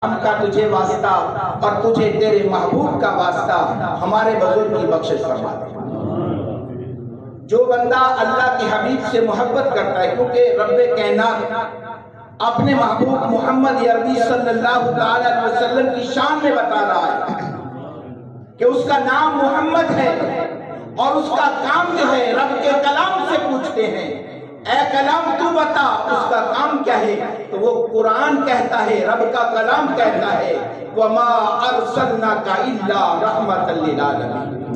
کا تجھے واسطہ اور تجھے تیرے محبوب کا واسطہ، ہمارے بزرگ کی بخشش فرما دے۔ جو بندہ اللہ کے حبیب سے محبت کرتا ہے، کیونکہ رب کائنات اپنے محبوب محمد عربی صلی اللہ علیہ وسلم کی شان میں بتا رہا ہے کہ اس کا نام محمد ہے اور اس کا کام جو ہے رب کے کلام سے پوچھتے ہیں، اے کلام تو بتا اس کا کام کیا ہے؟ تو وہ قرآن کہتا ہے، رب کا کلام کہتا ہے وَمَا أَرْسَلْنَاكَ إِلَّا رَحْمَةً لِلْعَالَمِينَ۔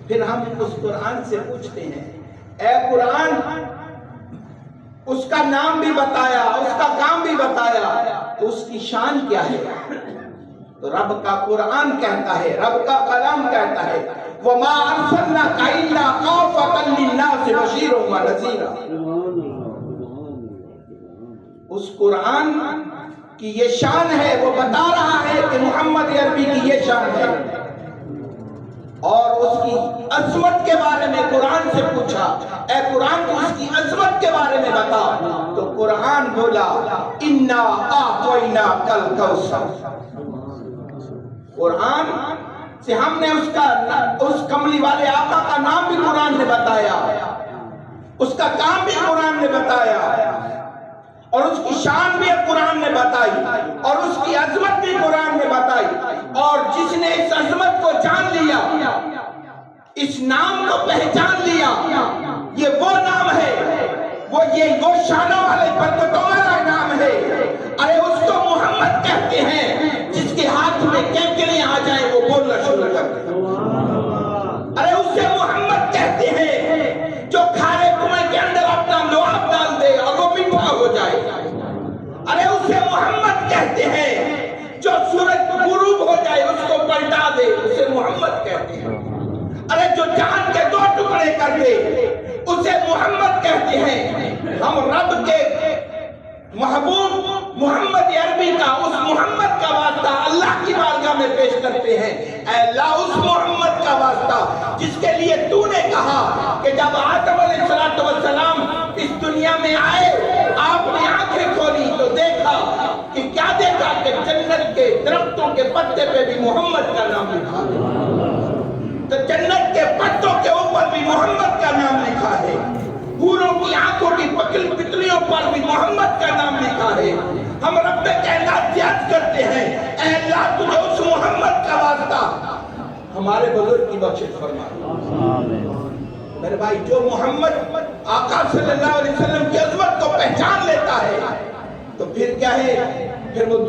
پھر ہم اس قرآن سے پوچھتے ہیں، اے قرآن اس کا نام بھی بتایا، اس کا کام بھی بتایا، تو اس کی شان کیا ہے؟ تو رب کا قرآن کہتا ہے، رب کا کلام کہتا ہے وَمَا أَرْسَلْنَاكَ إِلَّا كَافَةً لِلنَّاسِ بَشِيرًا وَنَذِيرًا۔ اس قرآن کی یہ شان ہے، وہ بتا رہا ہے کہ محمد عربی کی یہ شان ہے، اور اس کی عظمت کے بارے میں قرآن سے پوچھا، اے قرآن تو اس کی عظمت کے بارے میں بتا، تو قرآن بولا اِنَّا أَعْطَيْنَاكَ الْكَوْثَرَ۔ قرآن سے ہم نے اس کملی والے آقا کا نام بھی قرآن نے بتایا، اس کا کام بھی قرآن نے بتایا، اور اس کی شان بھی قرآن نے بتائی، اور اس کی عظمت بھی قرآن نے بتائی۔ اور جس نے اس عظمت کو جان لیا، اس نام کو پہچان لیا، یہ وہ نام ہے، وہ شانوں والے برکتوں والا نام ہے۔ ارے اس کو محمد کہتے ہیں، جس کے ہاتھ میں کینکریاں آ جائیں وہ بولنا شروع کر دے۔ ارے اسے محمد کہتے ہیں جو کھارے کنویں کے اندر اپنا لعاب ڈال دے اور وہ میٹھا ہو جائے۔ ارے اسے محمد کہتے ہیں جو سورج غروب ہو جائے اس کو پلٹا دے، اسے محمد کہتے ہیں۔ ارے جو جان کے 2 ٹکڑے کر دے اسے محمد کہتے ہیں۔ ہم رب کے محبوب محمد عربی کا، اس محمد کا واسطہ اللہ کی بارگاہ میں پیش کرتے ہیں۔ اے اللہ اس محمد کا واسطہ جس کے لیے تو نے کہا کہ جب آدم علیہ السلام اس دنیا میں آئے، آپ نے آنکھیں کھولی تو دیکھا کہ کیا دیکھا کہ جنت کے درختوں کے پتے پہ بھی محمد کا نام لکھا ہے، تو جنت کے پتوں کے اوپر بھی محمد کا نام لکھا ہے، حوروں کی آنکھوں کی پتلیوں پر بھی محمد کا نام لکھا ہے۔ ہم رب کائنات سے عرض کرتے ہیں، اے اللہ تجھے اس محمد کا واسطہ ہمارے بزرگ کی بخشش فرما۔ میرے بھائی، جو محمد آقا صلی اللہ علیہ وسلم کی عظمت کو پہچان لیتا ہے تو پھر کیا ہے؟ پھر وہ